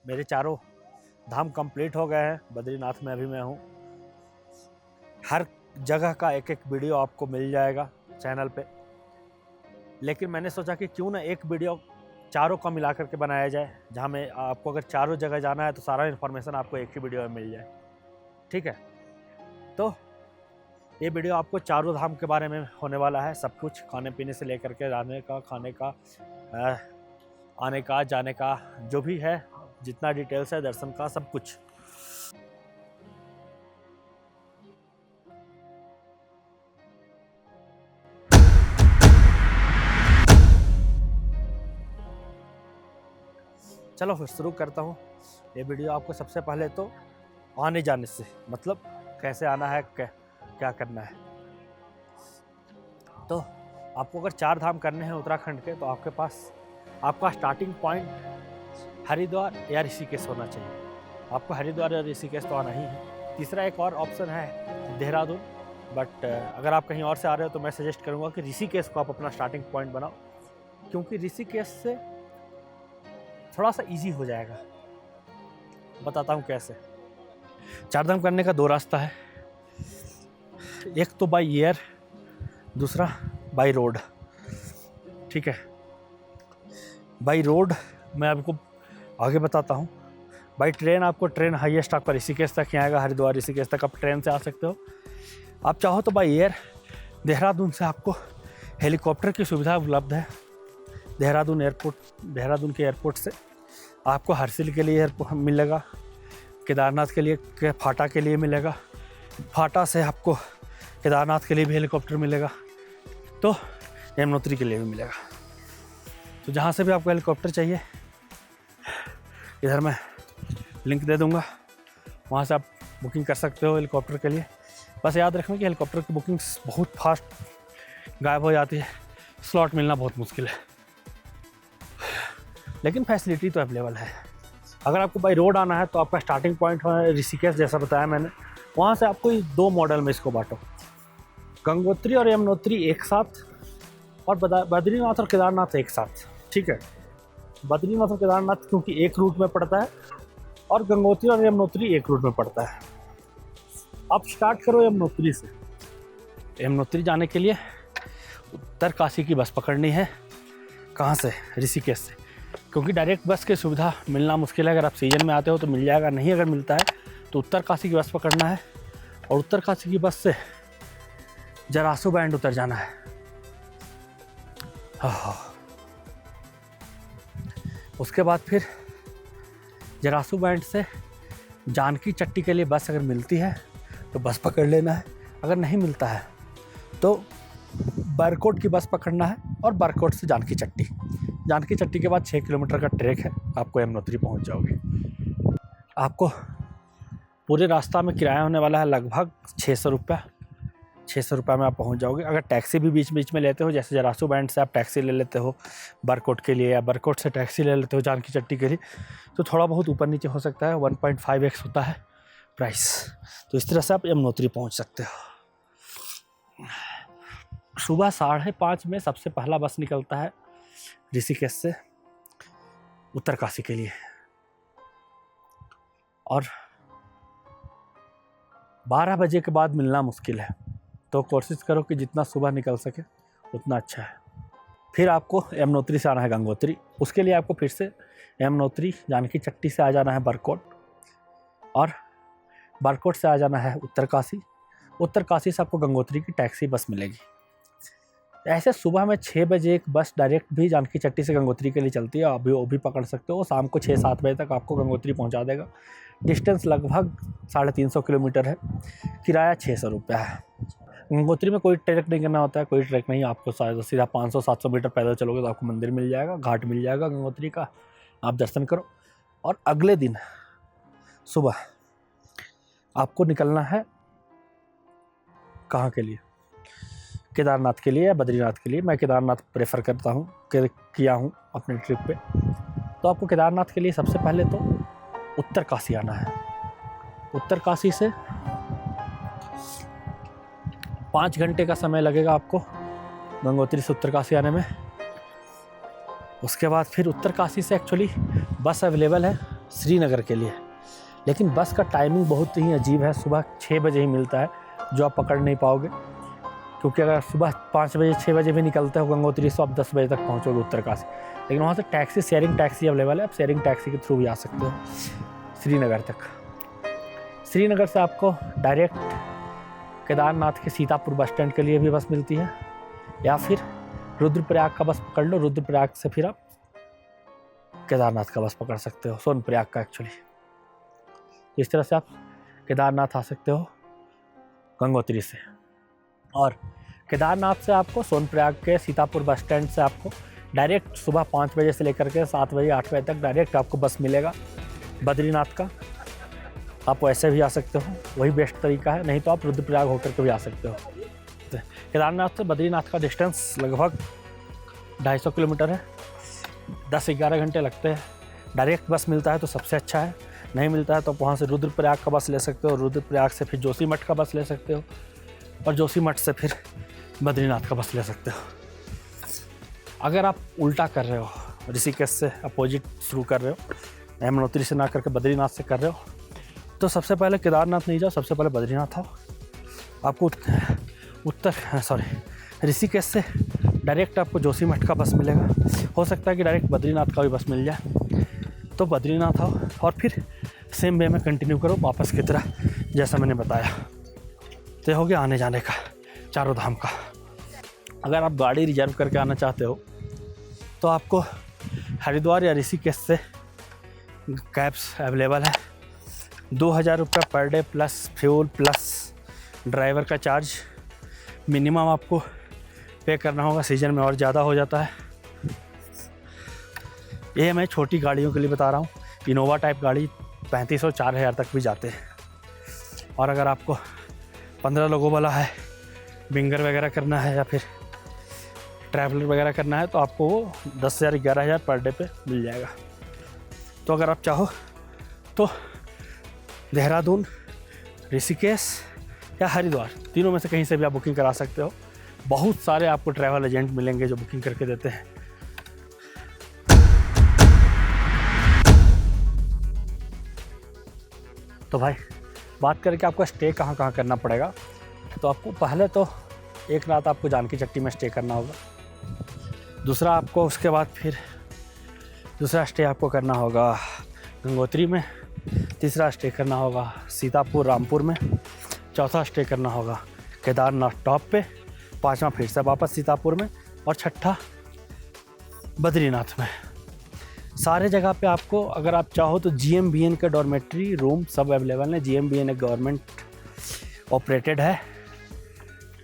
मेरे चारों धाम कंप्लीट हो गए हैं। बद्रीनाथ में अभी मैं हूँ। हर जगह का एक एक वीडियो आपको मिल जाएगा चैनल पे, लेकिन मैंने सोचा कि क्यों ना एक वीडियो चारों का मिला करके बनाया जाए, जहाँ में आपको अगर चारों जगह जाना है तो सारा इन्फॉर्मेशन आपको एक ही वीडियो में मिल जाए। ठीक है, तो ये वीडियो आपको चारों धाम के बारे में होने वाला है। सब कुछ खाने पीने से लेकर के रहने का, खाने का, आने का, जाने का, जो भी है, जितना डिटेल्स है, दर्शन का, सब कुछ। चलो फिर शुरू करता हूँ। ये वीडियो आपको सबसे पहले तो आने जाने से, मतलब कैसे आना है, क्या करना है। तो आपको अगर 4 धाम करने हैं उत्तराखंड के, तो आपके पास आपका स्टार्टिंग पॉइंट हरिद्वार या ऋषिकेश होना चाहिए। आपको हरिद्वार या ऋषिकेश तो आना ही है। तीसरा एक और ऑप्शन है देहरादून, बट अगर आप कहीं और से आ रहे हो तो मैं सजेस्ट करूँगा कि ऋषिकेश को आप अपना स्टार्टिंग पॉइंट बनाओ, क्योंकि ऋषिकेश से थोड़ा सा इजी हो जाएगा। बताता हूँ कैसे। 4 धाम करने का 2 रास्ता है, एक तो बाई एयर, दूसरा बाई रोड। ठीक है, बाई रोड मैं आपको आगे बताता हूँ। बाई ट्रेन आपको ट्रेन हाईएस्ट आपका ऋषिकेश तक ही आएगा, हरिद्वार ऋषिकेश तक आप ट्रेन से आ सकते हो। आप चाहो तो बाई एयर देहरादून से आपको हेलीकॉप्टर की सुविधा उपलब्ध है। देहरादून के एयरपोर्ट से आपको हरसिल के लिए एयरपोर्ट मिलेगा, केदारनाथ के लिए फाटा के लिए मिलेगा, फाटा से आपको केदारनाथ के लिए भी हेलीकॉप्टर मिलेगा, तो यमुनोत्री के लिए भी मिलेगा। तो जहाँ से भी आपको हेलीकॉप्टर चाहिए, इधर मैं लिंक दे दूँगा, वहाँ से आप बुकिंग कर सकते हो हेलीकॉप्टर के लिए। बस याद रखना कि हेलीकॉप्टर की बुकिंग बहुत फास्ट गायब हो जाती है, स्लॉट मिलना बहुत मुश्किल है, लेकिन फैसिलिटी तो अवेलेबल है। अगर आपको बाई रोड आना है तो आपका स्टार्टिंग पॉइंट है ऋषिकेश, जैसा बताया मैंने। वहाँ से आपको 2 मॉडल में इसको बांटो, गंगोत्री और यमुनोत्री एक साथ, और बद्रीनाथ और केदारनाथ एक साथ। ठीक है, बद्रीनाथ और केदारनाथ क्योंकि एक रूट में पड़ता है, और गंगोत्री और यमुनोत्री एक रूट में पड़ता है। आप स्टार्ट करो यमुनोत्री से। यमुनोत्री जाने के लिए उत्तरकाशी की बस पकड़नी है। कहाँ से? ऋषिकेश से, क्योंकि डायरेक्ट बस की सुविधा मिलना मुश्किल है। अगर आप सीजन में आते हो तो मिल जाएगा, नहीं अगर मिलता है तो उत्तरकाशी की बस पकड़ना है, और उत्तरकाशी की बस से जरासू बैंड उतर जाना है। उसके बाद फिर जरासू बैंड से जानकी चट्टी के लिए बस अगर मिलती है तो बस पकड़ लेना है, अगर नहीं मिलता है तो बरकोट की बस पकड़ना है, और बरकोट से जानकी चट्टी के बाद 6 किलोमीटर का ट्रैक है, आपको यमुनोत्री पहुंच जाओगे। आपको पूरे रास्ता में किराया होने वाला है लगभग 600 रुपये। 600 रुपये में आप पहुंच जाओगे। अगर टैक्सी भी बीच बीच में लेते हो, जैसे जरासू बैंड से आप टैक्सी ले लेते हो बरकोट के लिए, या बरकोट से टैक्सी ले लेते हो जानकी चट्टी के लिए, तो थोड़ा बहुत ऊपर नीचे हो सकता है। 1.5x होता है प्राइस। तो इस तरह से आप यमुनोत्री पहुंच सकते हो। सुबह 5:30 में सबसे पहला बस निकलता है ऋषिकेश से उत्तरकाशी के लिए, और 12 बजे के बाद मिलना मुश्किल है। तो कोशिश करो कि जितना सुबह निकल सके उतना अच्छा है। फिर आपको यमुनोत्री से आना है गंगोत्री। उसके लिए आपको फिर से यमुनोत्री जानकी चट्टी से आ जाना है बरकोट, और बरकोट से आ जाना है उत्तरकाशी। उत्तरकाशी से आपको गंगोत्री की टैक्सी बस मिलेगी। ऐसे सुबह में 6 बजे एक बस डायरेक्ट भी जानकी चट्टी से गंगोत्री के लिए चलती है, अभी वो भी पकड़ सकते हो। शाम को 6-7 बजे तक आपको गंगोत्री पहुंचा देगा। डिस्टेंस लगभग 350 किलोमीटर है। किराया 600 रुपये है। गंगोत्री में कोई ट्रैक नहीं करना होता है, कोई ट्रैक नहीं। आपको सीधा 500-700 मीटर पैदल चलोगे तो आपको मंदिर मिल जाएगा, घाट मिल जाएगा गंगोत्री का, आप दर्शन करो। और अगले दिन सुबह आपको निकलना है कहाँ के लिए? केदारनाथ के लिए या बद्रीनाथ के लिए। मैं केदारनाथ प्रेफर करता हूँ, किया हूँ अपने ट्रिप पे। तो आपको केदारनाथ के लिए सबसे पहले तो उत्तरकाशी आना है। उत्तरकाशी से 5 घंटे का समय लगेगा आपको गंगोत्री से उत्तरकाशी आने में। उसके बाद फिर उत्तरकाशी से एक्चुअली बस अवेलेबल है श्रीनगर के लिए। लेकिन बस का टाइमिंग बहुत ही अजीब है, सुबह 6 बजे ही मिलता है, जो आप पकड़ नहीं पाओगे, क्योंकि अगर सुबह 5 बजे 6 बजे भी निकलते हो गंगोत्री से, आप 10 बजे तक पहुँचोगे उत्तरकाशी। लेकिन वहाँ से टैक्सी, शेयरिंग टैक्सी अवेलेबल है, आप शेयरिंग टैक्सी के थ्रू भी आ सकते हो श्रीनगर तक। श्रीनगर से आपको डायरेक्ट केदारनाथ के सीतापुर बस स्टैंड के लिए भी बस मिलती है, या फिर रुद्रप्रयाग का बस पकड़ लो, रुद्रप्रयाग से फिर आप केदारनाथ का बस पकड़ सकते हो, सोनप्रयाग का एक्चुअली। इस तरह से आप केदारनाथ आ सकते हो गंगोत्री से। और केदारनाथ से आपको सोनप्रयाग के सीतापुर बस स्टैंड से आपको डायरेक्ट सुबह 5 बजे से लेकर के 7 बजे 8 बजे तक डायरेक्ट आपको बस मिलेगा बद्रीनाथ का। आप वैसे भी आ सकते हो, वही बेस्ट तरीका है, नहीं तो आप रुद्रप्रयाग होकर के भी आ सकते हो। केदारनाथ से बद्रीनाथ का डिस्टेंस लगभग 250 किलोमीटर है, 10-11 घंटे लगते हैं। डायरेक्ट बस मिलता है तो सबसे अच्छा है, नहीं मिलता है तो वहाँ से रुद्रप्रयाग का बस ले सकते हो, रुद्रप्रयाग से फिर जोशीमठ का बस ले सकते हो, और जोशीमठ से फिर बद्रीनाथ का बस ले सकते हो। अगर आप उल्टा कर रहे हो, ऋषिकेश से अपोजिट शुरू कर रहे हो, यमुनोत्री से ना करके बद्रीनाथ से कर रहे हो, तो सबसे पहले केदारनाथ नहीं जाओ, सबसे पहले बद्रीनाथ आओ। आपको ऋषिकेश से डायरेक्ट आपको जोशीमठ का बस मिलेगा, हो सकता है कि डायरेक्ट बद्रीनाथ का भी बस मिल जाए, तो बद्रीनाथ आओ और फिर सेम वे में कंटिन्यू करो वापस की तरह, जैसा मैंने बताया। तो हो गया आने जाने का, चारों धाम का। अगर आप गाड़ी रिजर्व करके आना चाहते हो तो आपको हरिद्वार या ऋषिकेश से कैब्स अवेलेबल है। 2000 रुपये per debt plus fuel plus driver का चार्ज मिनिमम आपको पे करना होगा। सीजन में और ज़्यादा हो जाता है। ये मैं छोटी गाड़ियों के लिए बता रहा हूँ। इनोवा टाइप गाड़ी 3500-4000 तक भी जाते हैं। और अगर आपको 15 लोगों वाला है, बिंगर वगैरह करना है या फिर ट्रैवलर वगैरह करना है, तो आपको वो 10,000-11,000 पर डे पे मिल जाएगा। तो अगर आप चाहो तो देहरादून, ऋषिकेश या हरिद्वार, तीनों में से कहीं से भी आप बुकिंग करा सकते हो। बहुत सारे आपको ट्रैवल एजेंट मिलेंगे जो बुकिंग करके देते हैं। तो भाई बात करके आपको स्टे कहाँ कहाँ करना पड़ेगा, तो आपको पहले तो एक रात आपको जानकी चट्टी में स्टे करना होगा। दूसरा आपको उसके बाद फिर दूसरा स्टे आपको करना होगा गंगोत्री में। तीसरा स्टे करना होगा सीतापुर रामपुर में। चौथा स्टे करना होगा केदारनाथ टॉप पे। पांचवा फिर से वापस सीतापुर में। और छठा बद्रीनाथ में। सारे जगह पे आपको अगर आप चाहो तो GMBN का डॉर्मेट्री रूम सब अवेलेबल है। GMBN एक गवर्नमेंट ऑपरेटेड है,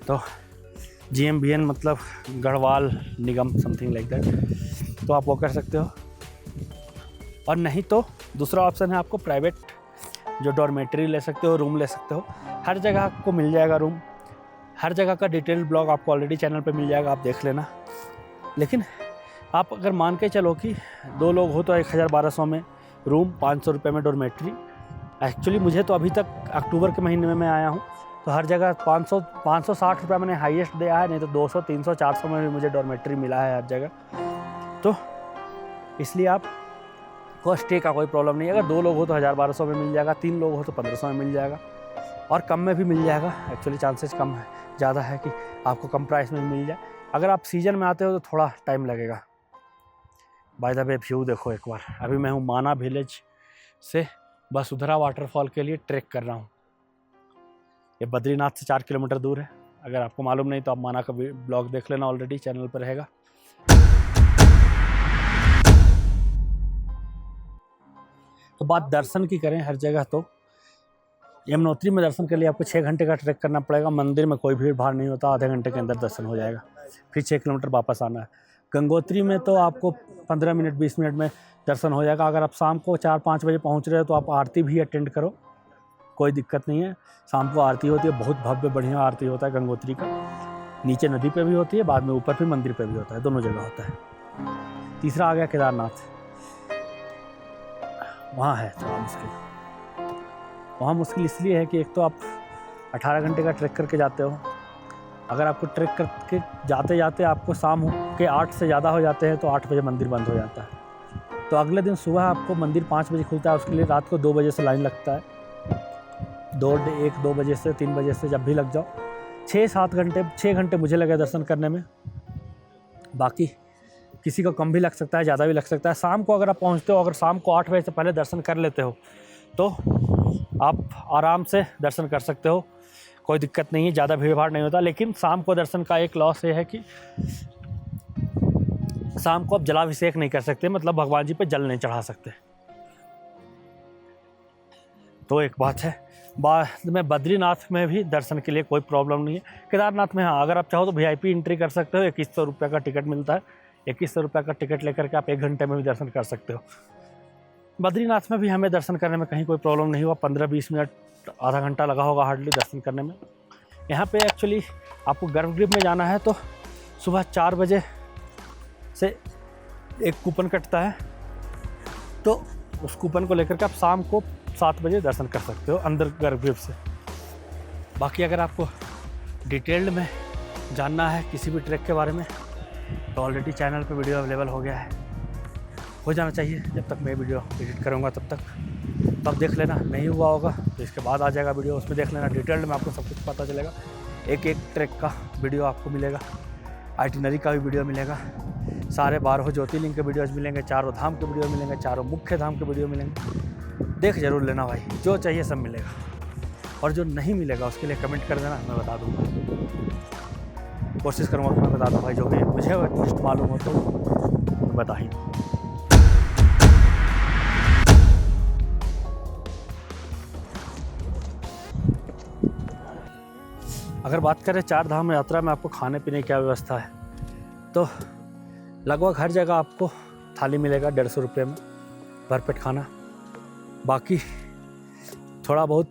तो GMBN मतलब गढ़वाल निगम समथिंग लाइक दैट, तो आप वो कर सकते हो। और नहीं तो दूसरा ऑप्शन है आपको प्राइवेट जो डॉर्मेट्री ले सकते हो, रूम ले सकते हो। हर जगह आपको मिल जाएगा रूम। हर जगह का डिटेल्ड ब्लॉग आपको ऑलरेडी चैनल पे मिल जाएगा, आप देख लेना। लेकिन आप अगर मान के चलो कि 2 लोग हो तो 1000-1200 में रूम, 500 रुपये में डॉर्मेट्री। एक्चुअली मुझे तो अभी तक अक्टूबर के महीने में मैं आया हूँ तो हर जगह 560 रुपये मैंने हाईएस्ट दिया है, नहीं तो 200, 300, 400 में भी मुझे डॉर्मेट्री मिला है हर जगह। तो इसलिए आप को स्टे का कोई प्रॉब्लम नहीं है। अगर 2 लोग हो तो 1000-1200 में मिल जाएगा, 3 लोग हो तो 1500 में मिल जाएगा, और कम में भी मिल जाएगा। एक्चुअली चांसेस कम है, ज़्यादा है कि आपको कम प्राइस में मिल जाए। अगर आप सीजन में आते हो तो थोड़ा टाइम लगेगा। बाय द वे व्यू देखो एक बार। अभी मैं हूँ माना विलेज से वसुधरा वाटरफॉल के लिए ट्रैक कर रहा हूँ। ये बद्रीनाथ से 4 किलोमीटर दूर है। अगर आपको मालूम नहीं तो आप माना का ब्लॉग देख लेना, ऑलरेडी चैनल पर रहेगा। तो बात दर्शन की करें हर जगह, तो यमुनोत्री में दर्शन के लिए आपको 6 घंटे का ट्रैक करना पड़ेगा। मंदिर में कोई भीड़ भाड़ नहीं होता, आधे घंटे के अंदर दर्शन हो जाएगा। फिर 6 किलोमीटर वापस आना है। गंगोत्री में तो आपको 15 मिनट 20 मिनट में दर्शन हो जाएगा। अगर आप शाम को 4-5 बजे पहुंच रहे हो तो आप आरती भी अटेंड करो, कोई दिक्कत नहीं है। शाम को आरती होती है, बहुत भव्य बढ़िया आरती होता है गंगोत्री का। नीचे नदी पे भी होती है, बाद में ऊपर भी मंदिर पे भी होता है, दोनों जगह होता है। तीसरा आ गया केदारनाथ। वहाँ है थोड़ा मुश्किल। वहाँ मुश्किल इसलिए है कि एक तो आप 18 घंटे का ट्रैक करके जाते हो। अगर आपको ट्रैक करके जाते जाते आपको शाम के 8 से ज़्यादा हो जाते हैं तो 8 बजे मंदिर बंद हो जाता है। तो अगले दिन सुबह आपको मंदिर 5 बजे खुलता है, उसके लिए रात को 2 बजे से लाइन लगता है। 1-2 बजे से 3 बजे से जब भी लग जाओ, 6 घंटे मुझे लगे दर्शन करने में। बाकी किसी को कम भी लग सकता है, ज़्यादा भी लग सकता है। शाम को अगर आप पहुँचते हो, अगर शाम को 8 बजे से पहले दर्शन कर लेते हो तो आप आराम से दर्शन कर सकते हो, कोई दिक्कत नहीं है, ज़्यादा भीड़ भाड़ नहीं होता। लेकिन शाम को दर्शन का एक लॉस ये है कि शाम को आप जलाभिषेक नहीं कर सकते, मतलब भगवान जी पे जल नहीं चढ़ा सकते। तो एक बात है। बाद में बद्रीनाथ में भी दर्शन के लिए कोई प्रॉब्लम नहीं है। केदारनाथ में हाँ, अगर आप चाहो तो VIP एंट्री कर सकते हो। 2100 रुपये का टिकट मिलता है। 2100 रुपये का टिकट लेकर के आप 1 घंटे में भी दर्शन कर सकते हो। बद्रीनाथ में भी हमें दर्शन करने में कहीं कोई प्रॉब्लम नहीं हुआ। 15-20 मिनट, आधा घंटा लगा होगा हार्डली दर्शन करने में। यहाँ पे एक्चुअली आपको गर्भगृह में जाना है तो सुबह 4 बजे से एक कूपन कटता है, तो उस कूपन को लेकर के आप शाम को 7 बजे दर्शन कर सकते हो अंदर गर्भगृह से। बाकी अगर आपको डिटेल्ड में जानना है किसी भी ट्रैक के बारे में तो ऑलरेडी चैनल पे वीडियो अवेलेबल हो गया है, हो जाना चाहिए। जब तक मैं वीडियो एडिट करूँगा तब देख लेना, नहीं हुआ होगा तो इसके बाद आ जाएगा वीडियो, उसमें देख लेना। डिटेल्ड में आपको सब कुछ पता चलेगा। एक ट्रैक का वीडियो आपको मिलेगा, आइटिनरी का भी वीडियो मिलेगा, सारे 12 ज्योतिर्लिंग के वीडियोज़ मिलेंगे, 4 धाम के वीडियो मिलेंगे, 4 मुख्य धाम के वीडियो मिलेंगे। देख जरूर लेना भाई, जो चाहिए सब मिलेगा। और जो नहीं मिलेगा उसके लिए कमेंट कर देना, मैं बता दूँगा। कोशिश करूँगा कि मैं बता दूँ भाई, जो भी मुझे एटलीस्ट मालूम हो तो मैं बता ही दूँ। अगर बात करें 4 धाम यात्रा में आपको खाने पीने की क्या व्यवस्था है, तो लगभग हर जगह आपको थाली मिलेगा 150 रुपये में, भरपेट खाना। बाकी थोड़ा बहुत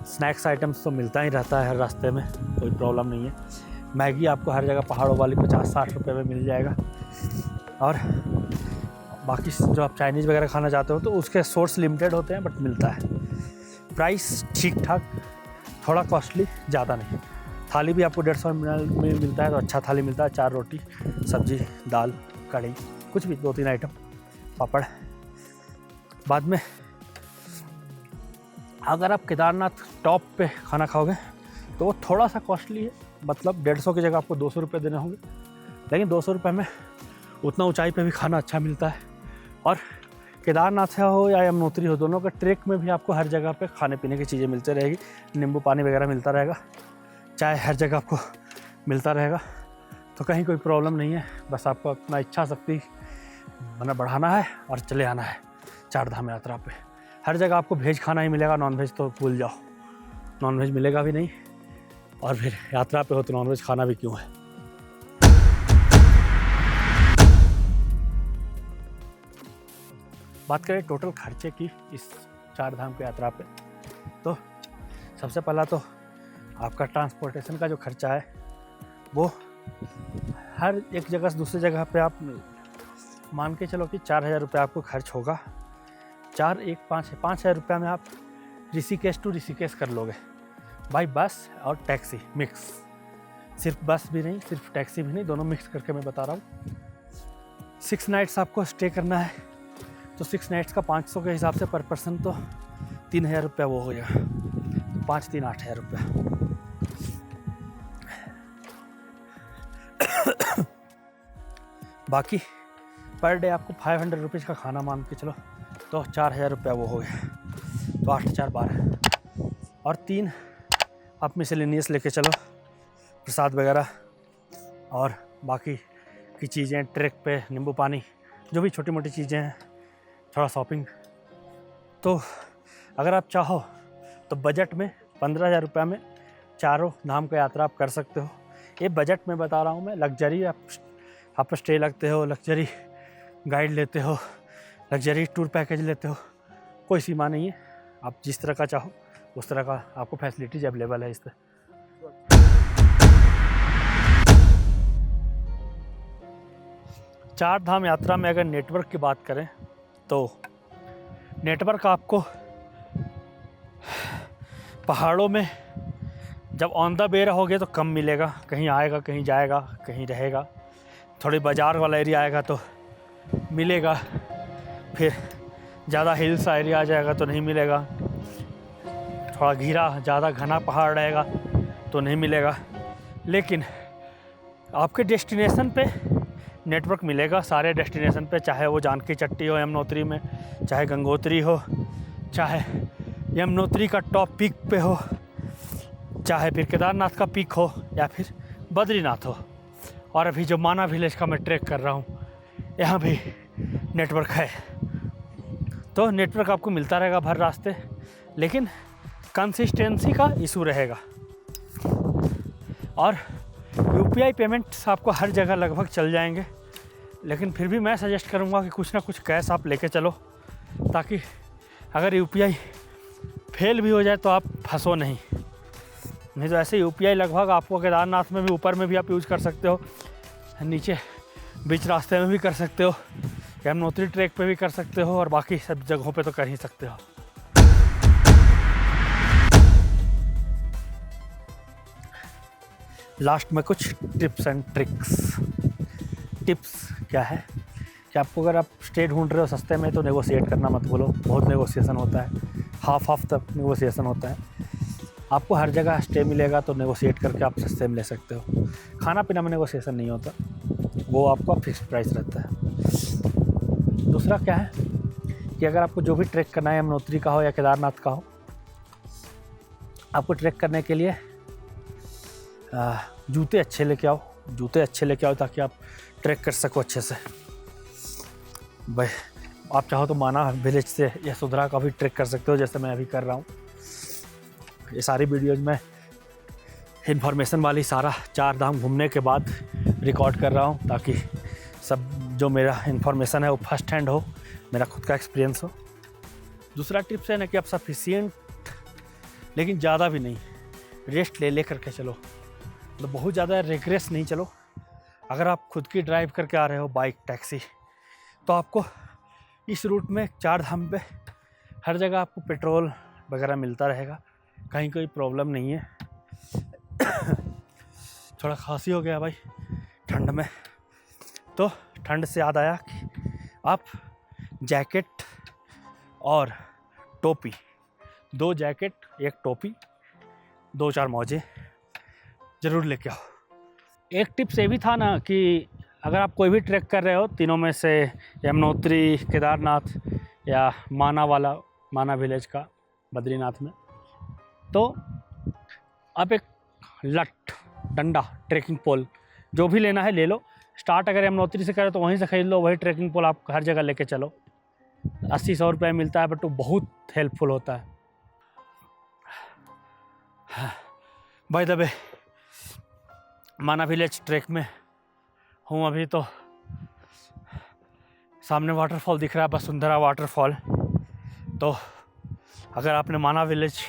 स्नैक्स आइटम्स तो मिलता ही रहता है हर रास्ते में, कोई प्रॉब्लम नहीं है। मैगी आपको हर जगह पहाड़ों वाली 50-60 रुपये में मिल जाएगा। और बाकी जो आप चाइनीज़ वगैरह खाना चाहते हो तो उसके सोर्स लिमिटेड होते हैं, बट मिलता है। प्राइस ठीक ठाक, थोड़ा कॉस्टली, ज़्यादा नहीं। थाली भी आपको 150 में मिलता है, तो अच्छा थाली मिलता है। 4 रोटी, सब्जी, दाल, कढ़ी, कुछ भी 2-3 आइटम, पापड़। बाद में अगर आप केदारनाथ टॉप पे खाना खाओगे तो वो थोड़ा सा कॉस्टली है, मतलब 150 की जगह आपको 200 रुपये देने होंगे। लेकिन 200 रुपये में उतना ऊंचाई पे भी खाना अच्छा मिलता है। और केदारनाथ हो या यमुनोत्री हो, दोनों का ट्रैक में भी आपको हर जगह पे खाने पीने की चीज़ें मिलती रहेगी। नींबू पानी वगैरह मिलता रहेगा, चाय हर जगह आपको मिलता रहेगा, तो कहीं कोई प्रॉब्लम नहीं है। बस आपको अपना इच्छा शक्ति बढ़ाना है और चले आना है 4 धाम यात्रा पे। हर जगह आपको वेज खाना ही मिलेगा, नॉन वेज तो भूल जाओ, नॉन वेज मिलेगा भी नहीं। और फिर यात्रा पे हो तो नॉन वेज खाना भी क्यों है। बात करें टोटल खर्चे की इस 4 धाम की यात्रा पे, तो सबसे पहला तो आपका ट्रांसपोर्टेशन का जो खर्चा है वो हर एक जगह से दूसरी जगह पे आप मान के चलो कि 4000 रुपये आपको खर्च होगा। 5,000 रुपये में आप ऋषिकेश टू ऋषिकेश कर लोगे बाई बस और टैक्सी मिक्स। सिर्फ बस भी नहीं, सिर्फ टैक्सी भी नहीं, दोनों मिक्स करके मैं बता रहा हूँ। 6 नाइट्स आपको स्टे करना है, तो 6 नाइट्स का 500 के हिसाब से पर पर्सन तो 3000 रुपये वो हो गया, तो 5-3 8,000 रुपये। बाकी पर डे आपको 500 रुपीज़ का खाना मान के चलो तो 4000 रुपये वो हो गया, तो 8-4 12। और 3 आप मिसलेनियस लेके चलो, प्रसाद वगैरह और बाकी की चीज़ें, ट्रैक पे नींबू पानी, जो भी छोटी मोटी चीज़ें हैं, थोड़ा शॉपिंग। तो अगर आप चाहो तो बजट में 15,000 रुपये में 4 धाम का यात्रा आप कर सकते हो। ये बजट में बता रहा हूँ मैं। लग्जरी आप स्टे लगते हो, लग्जरी गाइड लेते हो, लग्जरी टूर पैकेज लेते हो, कोई सीमा नहीं है। आप जिस तरह का चाहो उस तरह का आपको फैसिलिटीज अवेलेबल है इस पर। चार धाम यात्रा में अगर नेटवर्क की बात करें तो नेटवर्क आपको पहाड़ों में जब ऑन द वे रहोगे तो कम मिलेगा, कहीं आएगा कहीं जाएगा कहीं रहेगा। थोड़ी बाज़ार वाला एरिया आएगा तो मिलेगा, फिर ज़्यादा हिल्स एरिया आ जाएगा तो नहीं मिलेगा, थोड़ा घिरा ज़्यादा घना पहाड़ रहेगा तो नहीं मिलेगा। लेकिन आपके डेस्टिनेशन पे नेटवर्क मिलेगा, सारे डेस्टिनेशन पे, चाहे वो जानकी चट्टी हो यमुनोत्री में, चाहे गंगोत्री हो, चाहे यमुनोत्री का टॉप पीक पे हो, चाहे फिर केदारनाथ का पीक हो, या फिर बद्रीनाथ हो। और अभी जो माना विलेज का मैं ट्रैक कर रहा हूँ, यहाँ भी नेटवर्क है। तो नेटवर्क आपको मिलता रहेगा भर रास्ते, लेकिन कंसिस्टेंसी का इशू रहेगा। और यूपीआई पेमेंट्स आपको हर जगह लगभग चल जाएंगे, लेकिन फिर भी मैं सजेस्ट करूँगा कि कुछ ना कुछ कैश आप लेके चलो, ताकि अगर यूपीआई फेल भी हो जाए तो आप फंसो नहीं तो ऐसे यूपीआई लगभग आपको केदारनाथ में भी, ऊपर में भी आप यूज़ कर सकते हो, नीचे बीच रास्ते में भी कर सकते हो, यमुनोत्री ट्रैक पे भी कर सकते हो, और बाकी सब जगहों पे तो कर ही सकते हो। लास्ट में कुछ टिप्स एंड ट्रिक्स। टिप्स क्या है कि आपको अगर आप स्टे ढूंढ रहे हो सस्ते में तो नेगोशिएट करना मत बोलो, बहुत नेगोशिएशन होता है, हाफ तक नेगोशिएशन होता है। आपको हर जगह स्टे मिलेगा तो नेगोशिएट करके आप सस्ते में ले सकते हो। खाना पीना में नेगोशिएशन नहीं होता, वो आपका फिक्स प्राइस रहता है। दूसरा क्या है कि अगर आपको जो भी ट्रैक करना है, यमुनोत्री का हो या केदारनाथ का हो, आपको ट्रैक करने के लिए जूते अच्छे लेके आओ, ताकि आप ट्रैक कर सको अच्छे से। भाई आप चाहो तो माना विलेज से यशोधरा का भी ट्रैक कर सकते हो, जैसे मैं अभी कर रहा हूँ। ये सारी वीडियोज़ में इन्फॉर्मेशन वाली सारा 4 धाम घूमने के बाद रिकॉर्ड कर रहा हूँ, ताकि सब जो मेरा इन्फॉर्मेशन है वो फर्स्ट हैंड हो, मेरा खुद का एक्सपीरियंस हो। दूसरा टिप्स है ना कि आप सफिशिएंट, लेकिन ज़्यादा भी नहीं, रेस्ट ले करके चलो, मतलब बहुत ज़्यादा रिग्रेस नहीं चलो। अगर आप खुद की ड्राइव करके आ रहे हो, बाइक, टैक्सी, तो आपको इस रूट में 4 धाम पे हर जगह आपको पेट्रोल वगैरह मिलता रहेगा, कहीं कोई प्रॉब्लम नहीं है। थोड़ा खांसी हो गया भाई ठंड में, तो ठंड से याद आया कि आप जैकेट और टोपी, 2 जैकेट, 1 टोपी, 2-4 मोजे ज़रूर लेके आओ। एक टिप्स ये भी था ना कि अगर आप कोई भी ट्रैक कर रहे हो, तीनों में से यमुनोत्री, केदारनाथ या माना विलेज का बद्रीनाथ में, तो आप एक लठ, डंडा, ट्रैकिंग पोल जो भी लेना है ले लो। स्टार्ट अगर यमुनोत्री से करें तो वहीं से खरीद लो, वही ट्रैकिंग पोल आप हर जगह लेके चलो। 80-100 रुपये मिलता है, बट वो बहुत हेल्पफुल होता है। बाय द वे, माना विलेज ट्रैक में हूँ अभी, तो सामने वाटरफॉल दिख रहा है, वसुंधरा वाटरफॉल। तो अगर आपने माना विलेज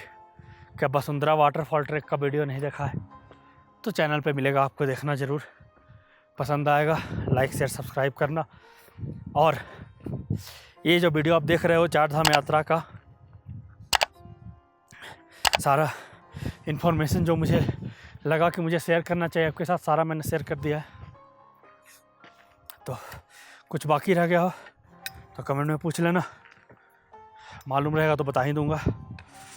का वसुंधरा वाटरफॉल ट्रैक का वीडियो नहीं देखा है तो चैनल पे मिलेगा, आपको देखना ज़रूर, पसंद आएगा, लाइक शेयर सब्सक्राइब करना। और ये जो वीडियो आप देख रहे हो 4 धाम यात्रा का, सारा इन्फॉर्मेशन जो मुझे लगा कि मुझे शेयर करना चाहिए आपके साथ, सारा मैंने शेयर कर दिया है। तो कुछ बाकी रह गया हो तो कमेंट में पूछ लेना, मालूम रहेगा तो बता ही दूंगा।